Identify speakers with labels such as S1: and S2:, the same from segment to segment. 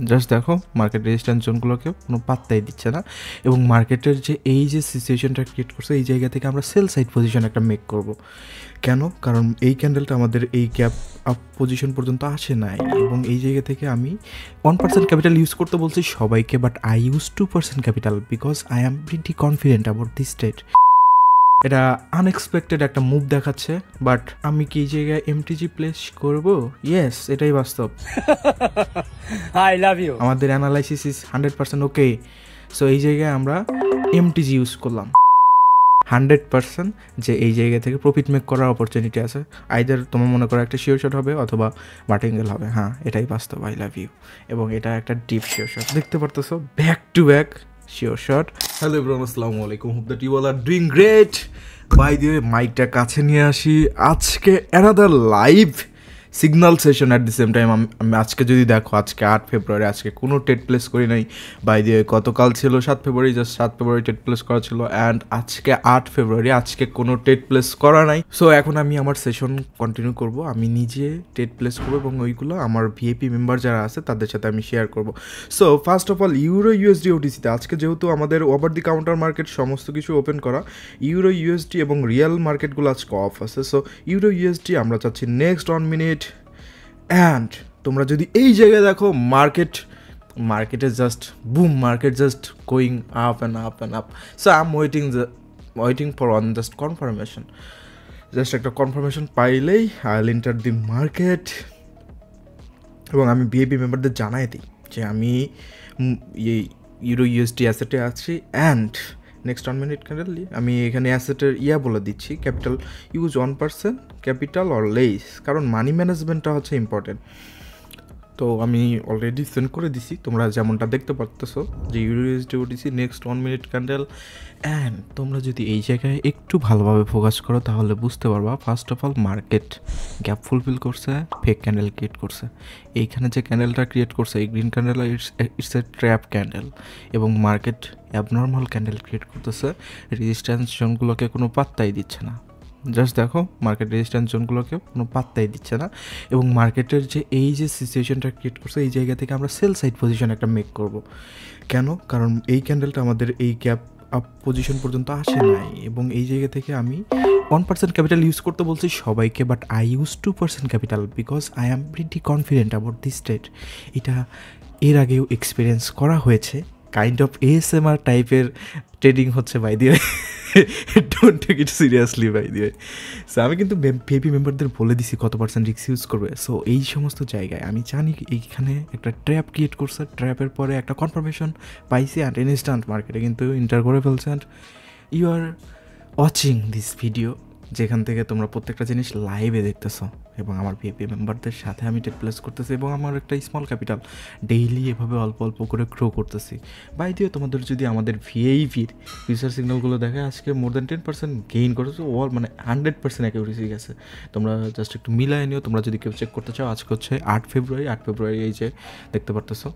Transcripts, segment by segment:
S1: Just দেখো market resistance জোনগুলোকে কোনো পাত্তাই দিচ্ছে না, এবং মার্কেটের যে এই যে সিচুয়েশনটা ক্রিয়েট করছে এই জায়গা থেকে আমরা সেল সাইড পজিশন একটা মেক করব। কেন? কারণ এই ক্যান্ডেলটা আমাদের এই গ্যাপ আপ পজিশন পর্যন্ত আসে নাই, এবং এই জায়গা থেকে আমি 1% ক্যাপিটাল ইউজ করতে বলছি সবাইকে, but I use 2% capital because I am pretty confident about this trade. এটা আনএক্সপেক্টেড একটা মুভ দেখাচ্ছে, বাট আমি কি এই জায়গায় এমটিজি প্লেস করব? ইয়েস, এটাই বাস্তব।
S2: I love you.
S1: আমাদের অ্যানালাইসিস ইজ 100% ওকে। সো এই জায়গায় আমরা এমটিজি ইউজ করলাম 100% যে এই জায়গা থেকে প্রফিট মেক করার অপরচুনিটি আছে। আইদার তোমার মনে করো একটা শিওর শট হবে অথবা মার্টিঙ্গেল হবে। হ্যাঁ, এটাই বাস্তব। I love you. এবং এটা একটা ডিপ শিওর শট দেখতে পারতেছো, back to back sure shot. Hello everyone, আসসালামু আলাইকুম, hope that you all are doing great. By the way, মাইকটা কাছে নিয়ে আসি। আজকে another live signal session at the same time. আমি আজকে যদি দেখো, আজকে 8 ফেব্রুয়ারি, আজকে কোনো টেট প্লেস করি নাই। বাই দিয়ে গতকাল ছিল 7 ফেব্রুয়ারি, জাস্ট 7 ফেব্রুয়ারি টেট প্লেস করা ছিল, অ্যান্ড আজকে 8 ফেব্রুয়ারি, আজকে কোনো টেট প্লেস করা নাই। সো এখন আমি আমার সেশন কন্টিনিউ করব, আমি নিজে টেট প্লেস করবো এবং ওইগুলো আমার ভিআইপি মেম্বার যারা আছে তাদের সাথে আমি শেয়ার করব। So first of all, euro USD ওটিসিতে আজকে যেহেতু আমাদের ওভার দি কাউন্টার মার্কেট সমস্ত কিছু ওপেন করা, ইউরো ইউএসডি এবং রিয়েল মার্কেটগুলো আজকে অফ আছে। সো ইউরো ইউএসডি আমরা চাচ্ছি নেক্সট 1 মিনিট। অ্যান্ড তোমরা যদি এই জায়গায় দেখো, মার্কেটে just broom, market just going up and up and up. So I am waiting for on just confirmation. Just একটা কনফার্মেশন পাইলেই I will enter the market, এবং আমি ভিআইপি মেম্বারদের জানাই দিই যে আমি এই ইউরো ইউএসডি অ্যাসেটে আছি। অ্যান্ড নেক্সট 1 মিনিট ক্যান্ডেল আমি এখানে অ্যাসেটের বলে দিচ্ছি, capital use 1% capital or less, কারণ মানি ম্যানেজমেন্টটা হচ্ছে ইম্পর্টেন্ট। তো আমি অলরেডি সেন্ড করে দিছি, তোমরা যেমনটা দেখতে পারতেছো যে USD OTC next 1 minute candle. And তোমরা যদি এই জায়গায় একটু ভালোভাবে ফোকাস করো তাহলে বুঝতে পারবা, first of all market gap fulfil করছে, ফেক ক্যান্ডেল ক্রিয়েট করছে। এইখানে যে ক্যান্ডেলটা ক্রিয়েট করছে এই green candle, it's a trap candle, এবং মার্কেট অ্যাবনর্মাল ক্যান্ডেল ক্রিয়েট করতেছে, রেজিস্ট্যান্স জোনগুলোকে কোনো পাত্তাই দিচ্ছে না। জাস্ট দেখো মার্কেট রেজিস্ট্যান্স জোনগুলোকে কোনো পাত্তাই দিচ্ছে না, এবং মার্কেটের যে এই যে সিচুয়েশনটা ক্রিয়েট করছে এই জায়গা থেকে আমরা সেল সাইড পজিশন একটা মেক করব। কেন? কারণ এই ক্যান্ডেলটা আমাদের এই গ্যাপ আপ পজিশন পর্যন্ত আসে নাই, এবং এই জায়গা থেকে আমি 1% ক্যাপিটাল ইউজ করতে বলছি সবাইকে, but I use 2% capital because I am pretty confident about this trade. এটা এর আগেও এক্সপিরিয়েন্স করা হয়েছে, কাইন্ড অফ এএসএমআর টাইপের ট্রেডিং হচ্ছে। বাই দিয়ে don't take it seriously buy দিয়ে। সো আমি কিন্তু ভিআইপি মেম্বারদের বলে দিছি কত পার্সেন্ট রিস্ক ইউজ করবে। সো এই সমস্ত জায়গায় আমি জানি এইখানে একটা ট্র্যাপ ক্রিয়েট করছে, ট্র্যাপের পরে একটা কনফার্মেশন পাইছি, অ্যান্ড ইনস্ট্যান্ট মার্কেটে কিন্তু ইন্টার করে ফেলছে। And you are watching this video, যেখান থেকে তোমরা প্রত্যেকটা জিনিস লাইভে দেখতেছো, এবং আমার ভিআইপি মেম্বারদের সাথে আমি টেট প্লেস করতেছি, এবং আমার একটা স্মল ক্যাপিটাল ডেইলি এভাবে অল্প অল্প করে গ্রো করতেছি। বাই দিয়ে তোমাদের যদি আমাদের ভিআইপির ফিউচার সিগন্যালগুলো দেখে, আজকে মোর দ্যান 10% গেইন করেছো, মানে 100% অ্যাকিউরেসি গেছে। তোমরা জাস্ট একটু মিলাই নিও, তোমরা যদি কেউ চেক করতে চাও। আজকে হচ্ছে 8 ফেব্রুয়ারি, এই যে দেখতে পারতেছো,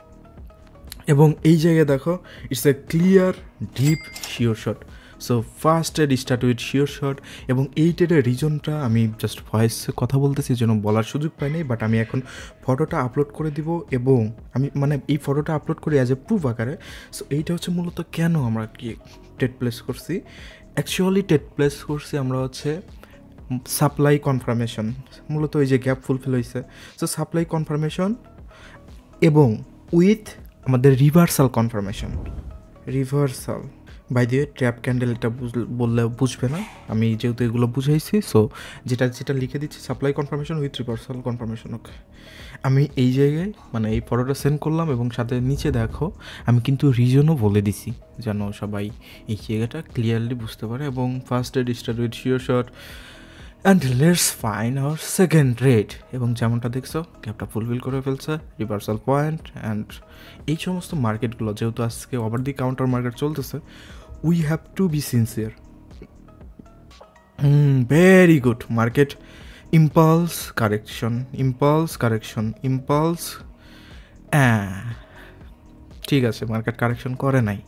S1: এবং এই জায়গায় দেখো it's a clear deep sure shot. So first trade start with sure shot, এবং এই ট্রেডের রিজনটা আমি জাস্ট ভয়েসে কথা বলতেছি যেন বলার সুযোগ পাই নাই, বাট আমি এখন ফটোটা আপলোড করে দিব, এবং আমি এই ফটোটা আপলোড করি অ্যাজ এ প্রুফ আকারে। সো এইটা হচ্ছে মূলত কেন আমরা কি ট্রেড প্লেস করছি। অ্যাকচুয়ালি ট্রেড প্লেস করছি আমরা হচ্ছে সাপ্লাই কনফার্মেশন, মূলত ওই যে গ্যাপ ফুলফিল হয়েছে। সো সাপ্লাই কনফার্মেশন এবং উইথ আমাদের রিভার্সাল কনফার্মেশন। বাই দিয়ে ট্র্যাপ ক্যান্ডেল, এটা বললে বুঝবে না, আমি যেহেতু এগুলো বুঝাইছি। সো যেটা লিখে দিচ্ছি supply confirmation with reversal confirmation. Okay, আমি এই জায়গায় এই ফটোটা সেন্ড করলাম, এবং সাথে নিচে দেখো আমি কিন্তু রিজনও বলে দিছি যেন সবাই এই জায়গাটা ক্লিয়ারলি বুঝতে পারে। এবং first trade start with sure shot, and let's find our second trade. এবং যেমনটা দেখছো গ্যাপটা ফুলফিল করে ফেলছে, রিভার্সাল পয়েন্ট। অ্যান্ড এই সমস্ত মার্কেটগুলো যেহেতু আজকে ওভার দি কাউন্টার মার্কেট চলতেছে, we have to be sincere. Very good market, impulse correction. ঠিক আছে, মার্কেট কারেকশন করে নাই,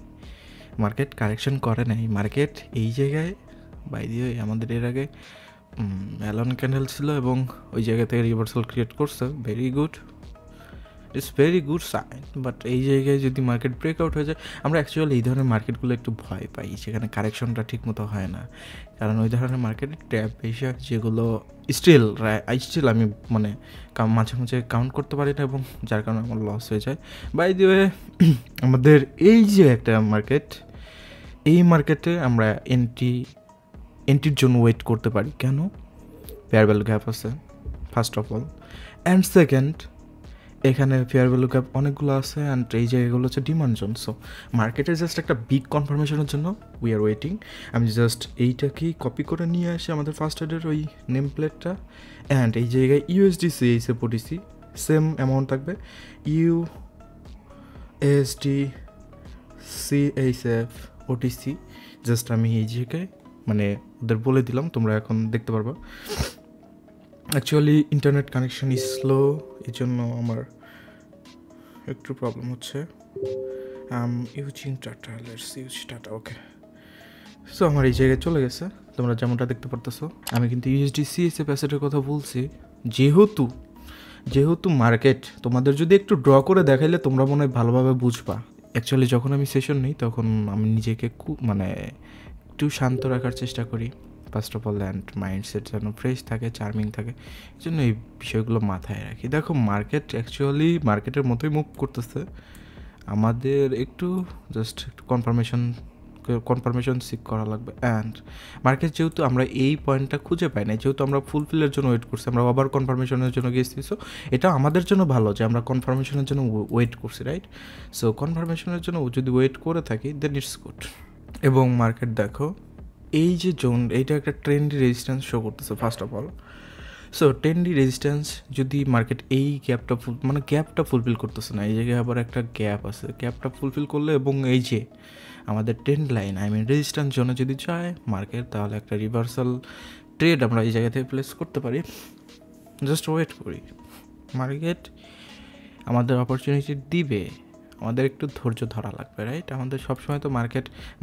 S1: মার্কেট এই জায়গায় বাই দিয়ে আমাদের এর আগে অ্যালন ক্যান্ডেল ছিল, এবং ওই জায়গা থেকে রিভার্সাল ক্রিয়েট করছে। Very good, it's very good sign. But এই জায়গায় যদি মার্কেট ব্রেকআউট হয়ে যায়, আমরা অ্যাকচুয়ালি এই ধরনের মার্কেটগুলো একটু ভয় পাই, সেখানে কারেকশনটা ঠিক মতো হয় না, কারণ ওই ধরনের মার্কেটে ট্র্যাপ বেশি, যেগুলো স্টিল আমি মানে মাঝে মাঝে কাউন্ট করতে পারি না, এবং যার কারণে আমার লস হয়ে যায়। বাই দ্য ওয়ে, আমাদের এই যে একটা মার্কেট, এই মার্কেটে আমরা এন্ট্রির জন্য ওয়েট করতে পারি। কেন? ফেয়ার ভ্যালু গ্যাপ আছে first of all, and second, এখানে ফেয়ার ভ্যালু গ্যাপ অনেকগুলো আছে, অ্যান্ড এই জায়গাগুলো হচ্ছে ডিমান্ড জোন। সো মার্কেটে জাস্ট একটা বিগ কনফার্মেশনের জন্য উই আর ওয়েটিং। আমি জাস্ট এইটাকেই কপি করে নিয়ে আসি আমাদের ফার্স্ট এডের ওই নেম প্লেটটা, অ্যান্ড এই জায়গায় ইউএসডিসি এইসএফ ওটিসি সেম অ্যামাউন্ট থাকবে, ইউএসডি সিএইচএফ ওটিসি। জাস্ট আমি এই জায়গায় মানে ওদের বলে দিলাম, তোমরা এখন দেখতে পারবা। Actually internet connection is slow, এই জন্য আমার একটু প্রবলেম হচ্ছে। Using tata, let's use tata, okay. So আমার এই জায়গায় চলে গেছে, তোমরা যেমনটা দেখতে পারতেছো। আমি কিন্তু ইউএসডি সিএসএফ অ্যাসেটের কথা বলছি, যেহেতু মার্কেট তোমাদের যদি একটু ড্র করে দেখাইলে তোমরা মনে হয় ভালোভাবে বুঝবা। অ্যাকচুয়ালি যখন আমি সেশন নিই তখন আমি নিজেকে মানে একটু শান্ত রাখার চেষ্টা করি first of all, and mindset যেন ফ্রেশ থাকে, চার্মিং থাকে, এই জন্য এই বিষয়গুলো মাথায় রাখি। দেখো মার্কেট অ্যাকচুয়ালি মার্কেটের মতোই মুভ করতেছে, আমাদের একটু জাস্ট একটু কনফার্মেশন সিক করা লাগবে। অ্যান্ড মার্কেট যেহেতু আমরা এই পয়েন্টটা খুঁজে পাই না, যেহেতু আমরা ফুলফিলের জন্য ওয়েট করছি, আমরা আবার কনফার্মেশনের জন্য গেছি, সো এটা আমাদের জন্য ভালো যে আমরা কনফার্মেশনের জন্য ওয়েট করছি, রাইট? সো কনফার্মেশনের জন্য যদি ওয়েট করে থাকি দেন ইটস গুড। এবং মার্কেট দেখো এই যে জোন, এইটা একটা ট্রেন্ডি রেজিস্ট্যান্স শো করতেছে first of all. So trendy resistance যদি মার্কেট এই গ্যাপটা ফুলফিল করতেছে না, এই জায়গায় আবার একটা গ্যাপ আছে, গ্যাপটা ফুলফিল করলে এবং এই যে আমাদের ট্রেন্ড লাইন রেজিস্ট্যান্স জোনে যদি যায় মার্কেট, তাহলে একটা রিভার্সাল ট্রেড আমরা এই জায়গা থেকে প্লেস করতে পারি। জাস্ট ওয়েট করি, মার্কেট আমাদের অপরচুনিটি দিবে, আমাদের একটু ধৈর্য ধরা লাগবে, রাইট? আমাদের সবসময় তো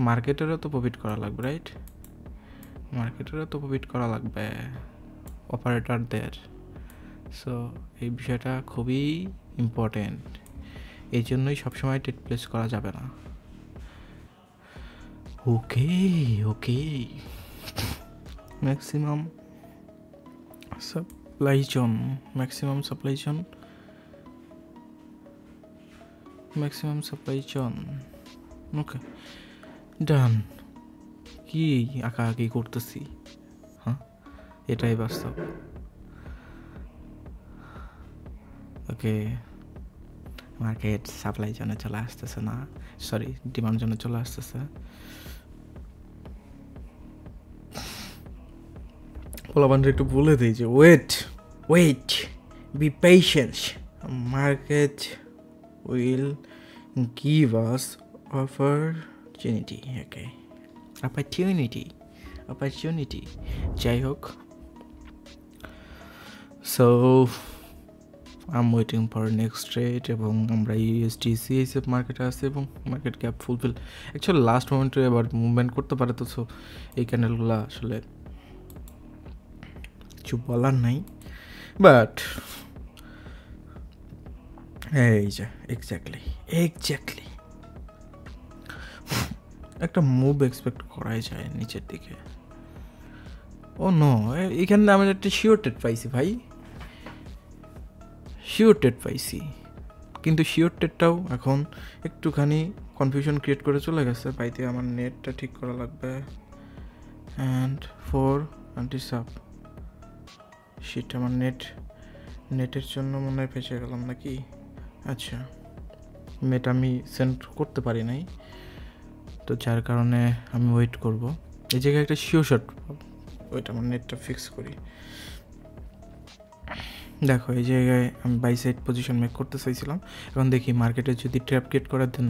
S1: মার্কেটেরও তো প্রফিট করা লাগবে, রাইট? মার্কেটেরও তো প্রফিট করা লাগবে অপারেটরদের। সো এই বিষয়টা খুবই ইম্পর্টেন্ট, এই জন্যই সবসময় ট্রেড প্লেস করা যাবে না। ওকে ম্যাক্সিমাম সাপ্লাই জোন, ওকে ডান। কি আঁকাআঁকি করতেছি, হ্যাঁ এটাই বাস্তব। ওকে, মার্কেট সাপ্লাই জোনে চলে আসতেছে না, সরি ডিমান্ড জোনে চলে আসতেছে। পোলাপানটা একটু বলে দিই যে wait be patience, market will give us opportunity. Okay, opportunity যাই হোক। So I am waiting for next trade, এবং আমরা ইউএসডি সিএসএফ মার্কেটে আছে এবং market cap fulfil actually last মোমেন্টে আবার মুভমেন্ট করতে পারে, তো সো এই ক্যান্ডেলগুলো আসলে কিছু বলার নাই। বাট এই যে এক্স্যাক্টলি একটা মুভ এক্সপেক্ট করাই যায় নিচের দিকে। ও নো, এখানে আমি একটা শিওর ট্রেড পাইছি, কিন্তু শিওর ট্রেডটাও এখন একটুখানি কনফিউশন ক্রিয়েট করে চলে গেছে। পাইতে আমার নেটটা ঠিক করা লাগবে। অ্যান্ড ফোর আন্টিসাপ শিট, আমার নেটের জন্য মনে হয় ফেঁসে গেলাম নাকি? আচ্ছা, নেট আমি সেন্ড করতে পারি নাই, তো যার কারণে আমি ওয়েট করব। এই জায়গায় একটা শিওর শট, ওইটা আমার নেটটা ফিক্স করি। দেখো এই জায়গায় আমি বাই সাইড পজিশন মেক করতে চাইছিলাম, এখন দেখি মার্কেটে যদি ট্র্যাপ ক্রিয়েট করে দেন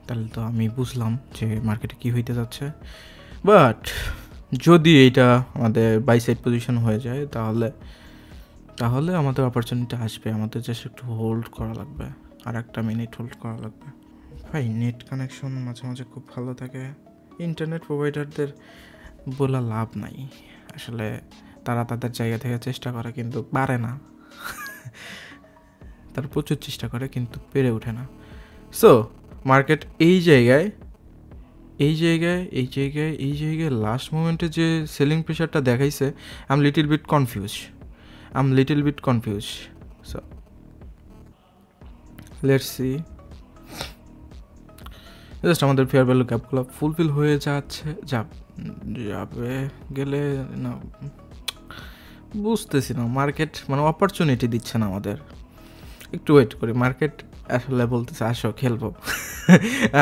S1: তাহলে তো আমি বুঝলাম যে মার্কেটে কী হইতে যাচ্ছে। বাট যদি এইটা আমাদের বাই সাইড পজিশন হয়ে যায় তাহলে আমাদের অপরচুনিটি আসবে, আমাদের জাস্ট একটু হোল্ড করা লাগবে, আর একটা মিনিট হোল্ড করা লাগবে। ভাই নেট কানেকশন মাঝে মাঝে খুব ভালো থাকে, ইন্টারনেট প্রোভাইডারদের বলা লাভ নাই আসলে, তারা তাদের জায়গা থেকে চেষ্টা করে কিন্তু পারে না। তারা প্রচুর চেষ্টা করে কিন্তু পেরে ওঠে না। সো মার্কেট এই জায়গায় লাস্ট মোমেন্টে যে সেলিং প্রেশারটা দেখাইছে, I am little bit confuse. So let's see, just আমাদের ফেয়ার ভ্যালু গ্যাপগুলো ফুলফিল হয়ে যাবে গেলে না, বুঝতেছি না। মার্কেট মানে অপরচুনিটি দিচ্ছে না আমাদের, একটু ওয়েট করি। মার্কেট আসলে বলতেছে আসো খেলবো,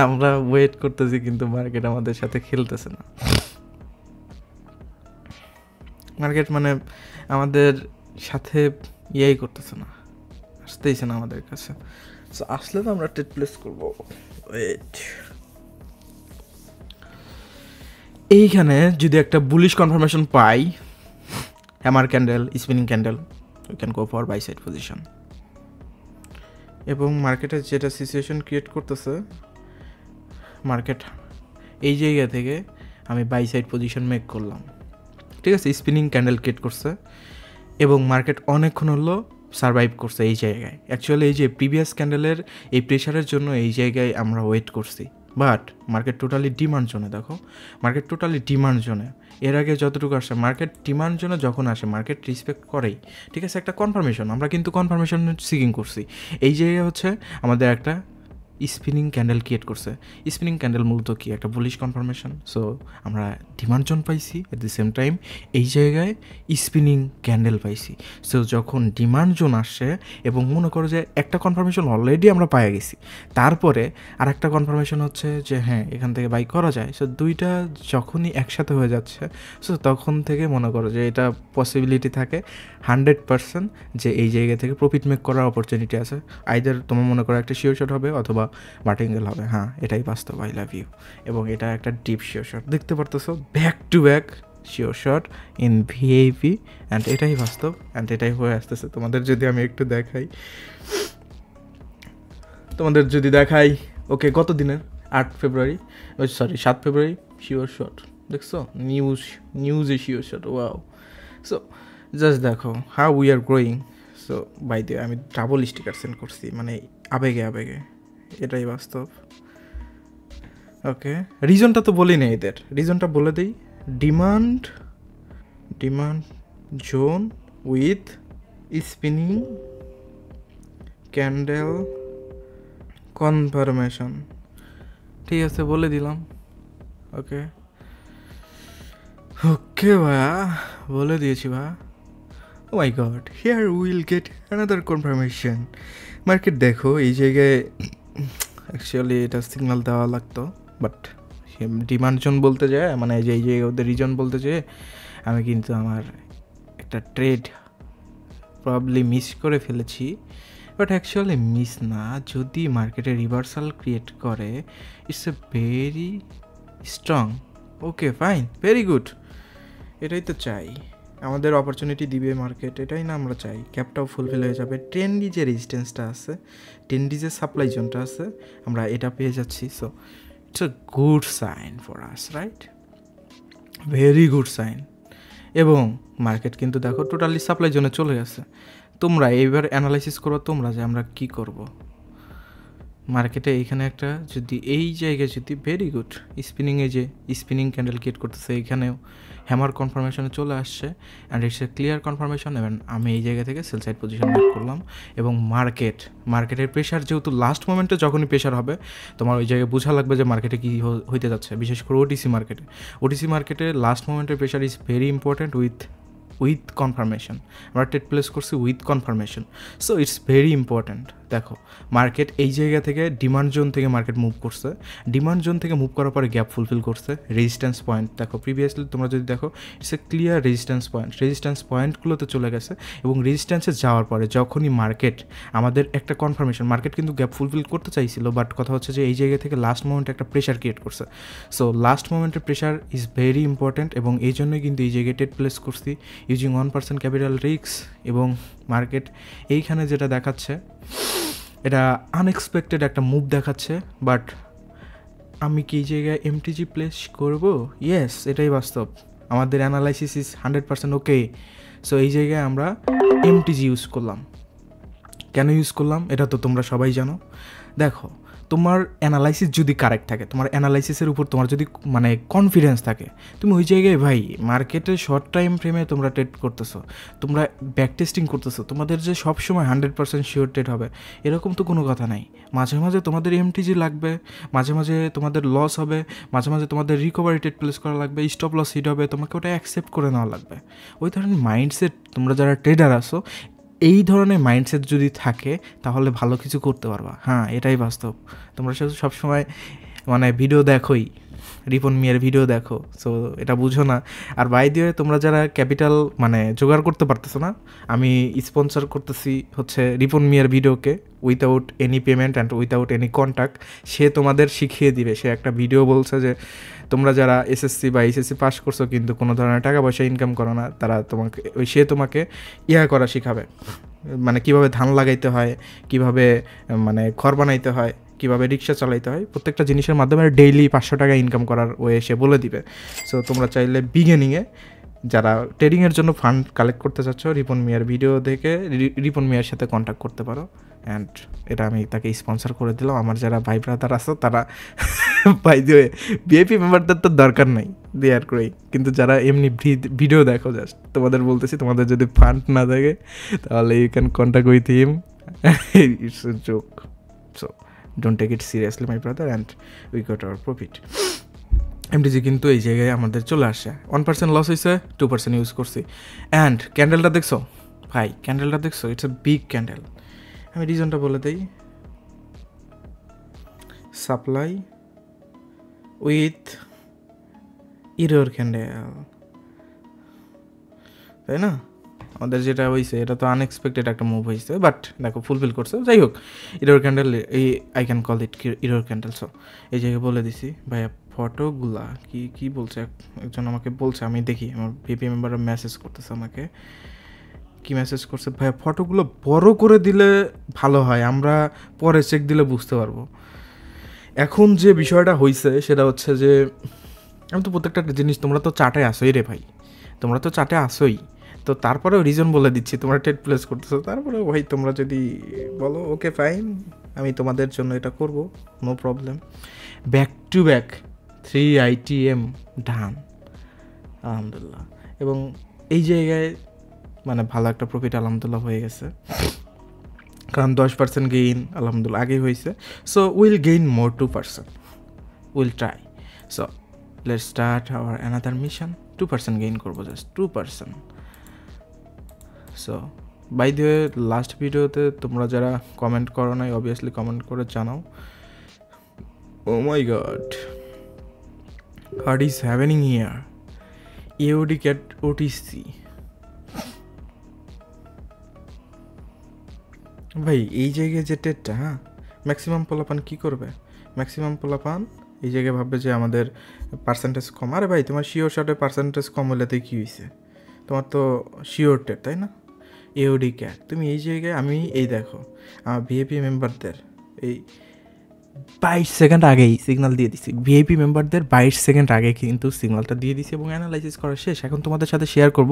S1: আমরা ওয়েট করতেছি কিন্তু মার্কেট আমাদের সাথে খেলতেছে না। মার্কেট মানে আমাদের সাথে ইয়াই করতেছে না, আসতেইছে না আমাদের কাছে। সো আসলে তো আমরা ট্রেড প্লেস করবো। ওয়েট, এইখানে যদি একটা বুলিশ কনফার্মেশন পাই, hammer candle, spinning candle, we can go for buy side position. এবং মার্কেটে যেটা সিচুয়েশন ক্রিয়েট করতেছে, মার্কেট এই জায়গা থেকে আমি বাই সাইড পজিশন মেক করলাম, ঠিক আছে। স্পিনিং ক্যান্ডেল ক্রিয়েট করছে এবং মার্কেট অনেকক্ষণ হলো সারভাইভ করছে এই জায়গায়। অ্যাকচুয়ালি এই যে প্রিভিয়াস ক্যান্ডেলের এই প্রেশারের জন্য এই জায়গায় আমরা ওয়েট করছি, বাট মার্কেট টোটালি ডিমান্ড জোনে। দেখো মার্কেট টোটালি ডিমান্ড জোনে। এর আগে যতটুকু আসে মার্কেট ডিমান্ড জোনে, যখন আসে মার্কেট রিসপেক্ট করেই, ঠিক আছে। একটা কনফার্মেশন, আমরা কিন্তু কনফার্মেশন সিকিং করছি। এই জায়গায় হচ্ছে আমাদের একটা স্পিনিং ক্যান্ডেল ক্রিয়েট করছে। স্পিনিং ক্যান্ডেল মূলত কি, একটা বুলিশ কনফার্মেশন। সো আমরা ডিমান্ড জোন পাইছি, এট দি সেম টাইম এই জায়গায় স্পিনিং ক্যান্ডেল পাইছি। সো যখন ডিমান্ড জোন আসছে এবং মনে করো যে একটা কনফার্মেশন অলরেডি আমরা পাই গেছি, তারপরে আর একটা কনফার্মেশন হচ্ছে যে হ্যাঁ এখান থেকে বাই করা যায়। সো দুইটা যখনই একসাথে হয়ে যাচ্ছে, সো তখন থেকে মনে করো যে এটা পসিবিলিটি থাকে 100% যে এই জায়গা থেকে প্রফিট মেক করার অপরচুনিটি আছে। আইদার তোমার মনে করো একটা শিওর শট হবে অথবা মার্টিঙ্গেল হবে। হ্যাঁ এটাই বাস্তব, আই লাভ ইউ। এবং এটা একটা ডিপ শিওর শট দেখতে পারতেছো, back to back sure shot in VIP, and এটাই বাস্তব, অ্যান্ড এটাই হয়ে আসতেছে। তোমাদের যদি আমি একটু দেখাই, ওকে গত দিনের 7 ফেব্রুয়ারি শিওর শট দেখছো, নিউজে sure shot, wow. So just দেখো how we are growing. So by the আমি ডাবল স্টিকার সেন্ড করছি, মানে আবেগে, এটাই বাস্তব। ওকে রিজনটা তো বলি না, এদের রিজনটা বলে দিই। Demand zone with spinning candle confirmation, ঠিক আছে বলে দিলাম। ওকে ভাইয়া বলে দিয়েছি ভাইয়া। Oh my god, here we will get another confirmation. Market দেখো এই জায়গায় অ্যাকচুয়ালি এটা সিগন্যাল দেওয়া লাগতো, বাট ডিমান্ড জোন বলতে যায়, মানে এই জায়গায় ওদের রিজন বলতে যায়। আমি কিন্তু আমার একটা ট্রেড প্রবলি মিস করে ফেলেছি, বাট অ্যাকচুয়ালি মিস না। যদি মার্কেটে রিভার্সাল ক্রিয়েট করে, it's a very strong. Okay fine, very good, এটাই তো চাই। আমাদের অপরচুনিটি দিবে মার্কেট, এটাই না আমরা চাই। ক্যাপটাও ফুলফিল হয়ে যাবে। 10 যে রেজিস্ট্যান্সটা আছে, 10 যে সাপ্লাই জোনটা আছে, আমরা এটা পেয়ে যাচ্ছি। So it's a good sign for us, right? Very good sign. এবং মার্কেট কিন্তু দেখো টোটালি সাপ্লাই জোনে চলে গেছে। তোমরা এইবার অ্যানালাইসিস করো তোমরা যে আমরা কি করব। মার্কেটে এইখানে একটা যদি এই জায়গায় যদি ভেরি গুড স্পিনিংয়ে যে স্পিনিং ক্যান্ডেল ক্রিয়েট করতেছে, এইখানেও হ্যামার কনফার্মেশনে চলে আসছে, and it's a clear confirmation. এবং আমি এই জায়গা থেকে সেল সাইড পজিশন মেক করলাম। এবং মার্কেটের প্রেশার যেহেতু লাস্ট মোমেন্টে যখনই প্রেশার হবে, তোমার ওই জায়গায় বোঝা লাগবে যে মার্কেটে কী হইতে যাচ্ছে। বিশেষ করে ওটিসি মার্কেটে লাস্ট মোমেন্টের pressure is very important with confirmation. আমরা ট্রেড প্লেস করছি with confirmation, so it's very important. দেখো মার্কেট এই জায়গা থেকে ডিমান্ড জোন থেকে মার্কেট মুভ করছে। ডিমান্ড জোন থেকে মুভ করার পরে গ্যাপ ফুলফিল করছে। রেজিস্ট্যান্স পয়েন্ট দেখো, প্রিভিয়াসলি তোমরা যদি দেখো ইটস এ ক্লিয়ার রেজিস্ট্যান্স পয়েন্টগুলোতে চলে গেছে। এবং রেজিস্ট্যান্সে যাওয়ার পরে যখনই মার্কেট আমাদের একটা কনফার্মেশন, মার্কেট কিন্তু গ্যাপ ফুলফিল করতে চাইছিল, বাট কথা হচ্ছে যে এই জায়গা থেকে লাস্ট মোমেন্টে একটা প্রেশার ক্রিয়েট করছে। সো লাস্ট মোমেন্টের প্রেশার ইজ ভেরি ইম্পর্ট্যান্ট, এবং এই জন্যই কিন্তু এই জায়গায় ট্রেড প্লেস করছি ইউজিং 1% ক্যাপিটাল রিস্ক। এবং মার্কেট এইখানে যেটা দেখাচ্ছে, এটা আনএক্সপেক্টেড একটা মুভ দেখাচ্ছে, বাট আমি কি এই জায়গায় এমটিজি প্লেস করব? ইয়েস, এটাই বাস্তব। আমাদের অ্যানালাইসিস ইজ 100% ওকে। সো এই জায়গায় আমরা এমটিজি ইউজ করলাম, কেন ইউজ করলাম এটা তো তোমরা সবাই জানো। দেখো, তোমার অ্যানালাইসিস যদি কারেক্ট থাকে, তোমার অ্যানালাইসিসের উপর তোমার যদি মানে কনফিডেন্স থাকে, তুমি ওই জায়গায় ভাই মার্কেটে শর্ট টাইম ফ্রেমে তোমরা ট্রেড করতেছো, তোমরা ব্যাক টেস্টিং করতেছো, তোমাদের যে সবসময় 100% শিওর ট্রেড হবে এরকম তো কোনো কথা নাই। মাঝে মাঝে তোমাদের এমটিজি লাগবে, মাঝে মাঝে তোমাদের লস হবে, মাঝে মাঝে তোমাদের রিকভারি ট্রেড প্লেস করা লাগবে, স্টপ লস হিট হবে, তোমাকে ওটা অ্যাকসেপ্ট করে নেওয়া লাগবে। ওই ধরনের মাইন্ডসেট তোমরা যারা ট্রেডার আসো, এই ধরনের মাইন্ডসেট যদি থাকে তাহলে ভালো কিছু করতে পারবা। হ্যাঁ, এটাই বাস্তব। তোমরা সবসময় মানে ভিডিও দেখোই, রিপন মিয়ার ভিডিও দেখো, সো এটা বুঝো না। আর বাই দিয়ে তোমরা যারা ক্যাপিটাল মানে জোগাড় করতে পারতেছো না, আমি স্পন্সর করতেছি হচ্ছে রিপন মিয়ার ভিডিওকে, without any payment and without any contact. সে তোমাদের শিখিয়ে দিবে। সে একটা ভিডিও বলছে যে তোমরা যারা এসএসসি বা এইচএসসি পাস করছো কিন্তু কোনো ধরনের টাকা পয়সা ইনকাম করো না, তারা তোমাকে সে তোমাকে করা শিখাবে, মানে কিভাবে ধান লাগাইতে হয়, কিভাবে মানে ঘর বানাইতে হয়, কীভাবে রিক্সা চালাইতে হয়, প্রত্যেকটা জিনিসের মাধ্যমে ডেইলি 500 টাকা ইনকাম করার ওয়ে সে বলে দিবে। সো তোমরা চাইলে বিগিনিংয়ে যারা ট্রেডিংয়ের জন্য ফান্ড কালেক্ট করতে চাচ্ছ, রিপন মিয়ার ভিডিও দেখে রিপন মিয়ার সাথে কন্ট্যাক্ট করতে পারো। অ্যান্ড এটা আমি তাকে স্পন্সর করে দিলাম। আমার যারা ভাই ব্রাদার আছে তারা বাই দি ওয়ে ভিআইপি মেম্বারদের তো দরকার নাই, দে আর গ্রেট। কিন্তু যারা এমনি ভিডিও দেখো জাস্ট, তোমাদের বলতেছি, তোমাদের যদি ফান্ড না থাকে তাহলে you can contact with him, it's a joke. So don't take it seriously my brother, and we got our profit. MTG কিন্তু এই জায়গায় আমাদের চলে আসে। 1% লস হয়েছে, 2% ইউজ করছি। অ্যান্ড ক্যান্ডেলটা দেখছো ভাই, ক্যান্ডেলটা দেখছো, ইটস এ বিগ ক্যান্ডেল। আমি রিজনটা বলে দিই, সাপ্লাই উইথ ইরোর ক্যান্ডেল, তাই না? আমাদের যেটা হয়েছে এটা তো আনএক্সপেক্টেড একটা মুভ হয়েছে, বাট দেখো ফুলফিল করছে। যাই হোক, ইরোর ক্যান্ডেল, এই I can call it error candle. So এই জায়গায় বলে দিছি ভাইয়া, ফটোগুলা কি বলছে, একজন আমাকে বলছে, আমি দেখি আমার ভিপি মেম্বাররা মেসেজ করতেছে আমাকে। কি মেসেজ করছে? ভাইয়া ফটোগুলো বড় করে দিলে ভালো হয়, আমরা পরে চেক দিলে বুঝতে পারবো। এখন যে বিষয়টা হয়েছে সেটা হচ্ছে যে আমি তো প্রত্যেকটা জিনিস, তোমরা তো চার্টে আসোই রে ভাই, তোমরা তো চার্টে আসোই, তো তারপরেও রিজন বলে দিচ্ছি, তোমরা ট্রেড প্লেস করতেছো, তারপরেও ভাই তোমরা যদি বলো ওকে ফাইন, আমি তোমাদের জন্য এটা করব, no problem. Back to back 3 ITM done, আলহামদুলিল্লাহ। এবং এই জায়গায় মানে ভালো একটা প্রফিট আলহামদুলিল্লাহ হয়ে গেছে, কারণ 10% গেইন আলহামদুলিল্লাহ আগেই হয়েছে। So will gain more 2%, will try. So let's start our another mission. 2% gain করবো, just 2%। So by the way, last ভিডিওতে তোমরা যারা কমেন্ট করো নাই, অবভিয়াসলি কমেন্ট করে জানাও। Oh my god, what is happening here? AUD CAD OTC ভাই, এই জায়গায় যে ট্রেডটা, হ্যাঁ, ম্যাক্সিমাম পোলাপান কী করবে? ম্যাক্সিমাম পোলাপান এই জায়গায় ভাববে যে আমাদের পার্সেন্টেজ কম। আরে ভাই, তোমার শিওর শটে পার্সেন্টেজ কম হলেতে কী হয়েছে? তোমার তো শিওর ট্রেড, তাই না? এওডি ক্যাট, তুমি এই জায়গায়, আমি এই দেখো আমার ভিআইপি মেম্বারদের এই 22 সেকেন্ড আগেই সিগন্যাল দিয়ে দিছি, ভিআইপি মেম্বারদের 22 সেকেন্ড আগে কিন্তু সিগন্যালটা দিয়ে দিছি এবং অ্যানালাইসিস করা শেষ। এখন তোমাদের সাথে শেয়ার করব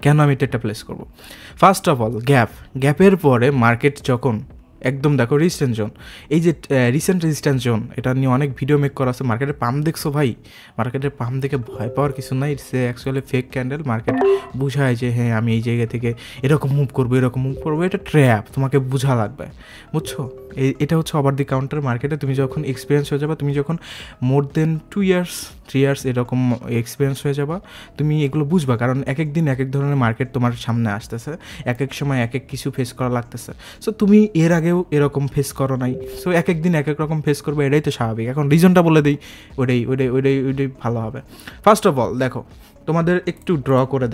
S1: কেন আমি ট্রেডটা প্লেস করব। ফার্স্ট অফ অল, গ্যাপের পরে মার্কেট যখন একদম দেখো রেজিস্ট্যান্স জোন, এই যে রিসেন্ট রেজিস্ট্যান্স জোন, এটা নিয়ে অনেক ভিডিও মেক করা আছে। মার্কেটের পাম্প দেখছো ভাই, মার্কেটের পাম্প দেখে ভয় পাওয়ার কিছু নাই, সে অ্যাকচুয়ালি ফেক ক্যান্ডেল। মার্কেট বুঝায় যে হ্যাঁ আমি এই জায়গা থেকে এরকম মুভ করবো, এরকম মুভ করবো, এটা ট্র্যাপ, তোমাকে বোঝা লাগবে, বুঝছো? এটা হচ্ছে ওভার দি কাউন্টার মার্কেটে। তুমি যখন এক্সপিরিয়েন্স হয়ে যাবা, তুমি যখন মোর দেন 2 ইয়ার্স 3 ইয়ার্স এরকম এক্সপিরিয়েন্স হয়ে যাবা, তুমি এগুলো বুঝবা। কারণ এক এক দিন এক এক ধরনের মার্কেট তোমার সামনে আসতেছে, এক এক সময় এক এক কিছু ফেস করা লাগতেছে। সো তুমি এর আগেও এরকম ফেস করো নাই, সো এক এক দিন এক এক রকম ফেস করবে, এটাই তো স্বাভাবিক। এখন রিজনটা বলে দিই, ওইটাই ভালো হবে। ফার্স্ট অফ অল দেখো, তোমাদের একটু ড্র করে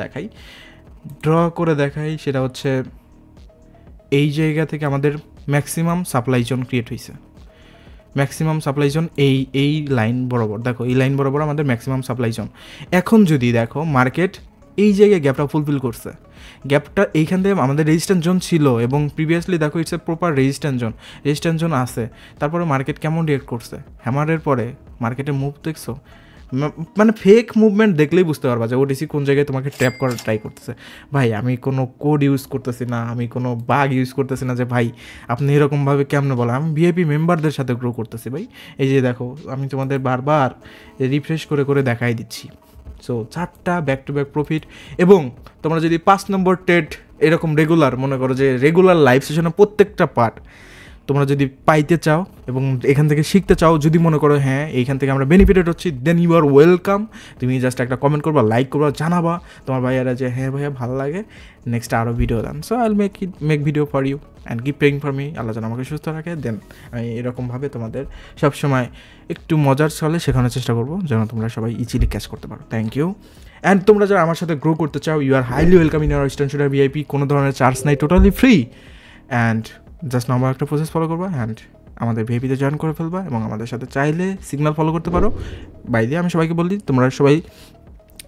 S1: দেখাই, সেটা হচ্ছে এই জায়গা থেকে আমাদের ম্যাক্সিমাম সাপ্লাই জোন ক্রিয়েট হয়েছে। ম্যাক্সিমাম সাপ্লাই জোন এই লাইন বরাবর, দেখো এই লাইন বরাবর আমাদের ম্যাক্সিমাম সাপ্লাই জোন। এখন যদি দেখো মার্কেট এই জায়গায় গ্যাপটা ফুলফিল করছে, গ্যাপটা এইখান থেকে আমাদের রেজিস্ট্যান্স জোন ছিল এবং প্রিভিয়াসলি দেখো it's a proper resistance zone আছে। তারপরে মার্কেট কেমন রিয়েক্ট করছে, হ্যামারের পরে মার্কেটের মুভ দেখছো, মানে ফেক মুভমেন্ট দেখলেই বুঝতে পারবা যে ওটিসি কোন জায়গায় তোমাকে ট্র্যাপ করার ট্রাই করতেছে। ভাই আমি কোনো কোড ইউজ করতেছি না, আমি কোনো বাগ ইউজ করতেছি না যে ভাই আপনি এরকমভাবে কেমনে বলেন। আমি ভিআইপি মেম্বারদের সাথে গ্রো করতেছি ভাই। এই যে দেখো আমি তোমাদের বারবার রিফ্রেশ করে করে দেখাই দিচ্ছি। সো 4টা ব্যাক টু ব্যাক প্রফিট, এবং তোমরা যদি 5 নম্বর ট্রেড এরকম রেগুলার মনে করো যে রেগুলার লাইভ সেশনে প্রত্যেকটা পার্ট তোমরা যদি পাইতে চাও এবং এখান থেকে শিখতে চাও, যদি মনে করো হ্যাঁ এইখান থেকে আমরা বেনিফিটেড হচ্ছি, দেন ইউ আর ওয়েলকাম। তুমি জাস্ট একটা কমেন্ট করবা, লাইক করবা, জানাবা তোমার ভাইয়ারা যে হ্যাঁ ভাইয়া ভালো লাগে, নেক্সট আরও ভিডিও দেন। So I will make video for you and keep praying for me. Allah যেন আমাকে সুস্থ রাখে। দেন আমি এরকমভাবে তোমাদের সবসময় একটু মজার ছলে শেখানোর চেষ্টা করবো যেন তোমরা সবাই ইজিলি ক্যাচ করতে পারো। Thank you. অ্যান্ড তোমরা যারা আমার সাথে গ্রো করতে চাও, you are highly welcome in our student shooter VIP. কোনো ধরনের চার্জ নাই, totally free. And just normal একটা প্রসেস ফলো করবা অ্যান্ড আমাদের ভিআইপিতে জয়েন করে ফেলবা, এবং আমাদের সাথে চাইলে সিগন্যাল ফলো করতে পারো। বাই দিয়ে আমি সবাইকে বলি তোমরা সবাই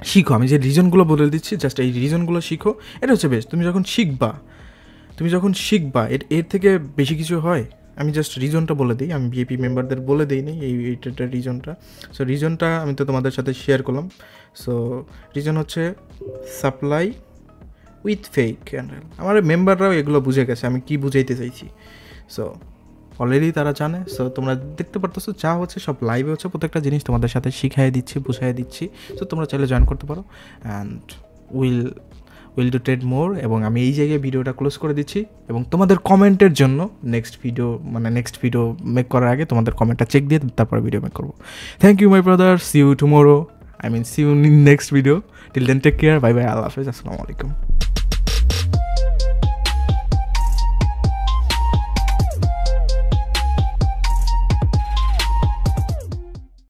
S1: শিখো। আমি যে রিজনগুলো বলে দিচ্ছি জাস্ট এই রিজনগুলো শিখো, এটা হচ্ছে বেস্ট। তুমি যখন শিখবা এর থেকে বেশি কিছু হয়। আমি জাস্ট রিজনটা বলে দিই, আমি ভিআইপি মেম্বারদের বলে দিই নি এইটা রিজনটা। সো রিজনটা আমি তো তোমাদের সাথে শেয়ার করলাম। সো রিজন হচ্ছে সাপ্লাই উইথ ফেক ক্যান্ডেল। আমার মেম্বাররাও এগুলো বুঝে গেছে আমি কি বুঝাইতে চাইছি। সো অলরেডি তারা জানে। সো তোমরা দেখতে পারতেছো যা হচ্ছে সব লাইভে হচ্ছে, প্রত্যেকটা জিনিস তোমাদের সাথে শিখাই দিচ্ছি, বুঝাই দিচ্ছি। সো তোমরা চাইলে জয়েন করতে পারো অ্যান্ড উইল ডু ট্রেড মোর। এবং আমি এই জায়গায় ভিডিওটা ক্লোজ করে দিচ্ছি, এবং তোমাদের কমেন্টের জন্য নেক্সট ভিডিও মেক করার আগে তোমাদের কমেন্টটা চেক দিয়ে তারপরে ভিডিও মেক করবো। Thank you my brother, see you tomorrow, see you in next video. Till then take care, bye bye, Allah হাফেজ, আসসালামু আলাইকুম।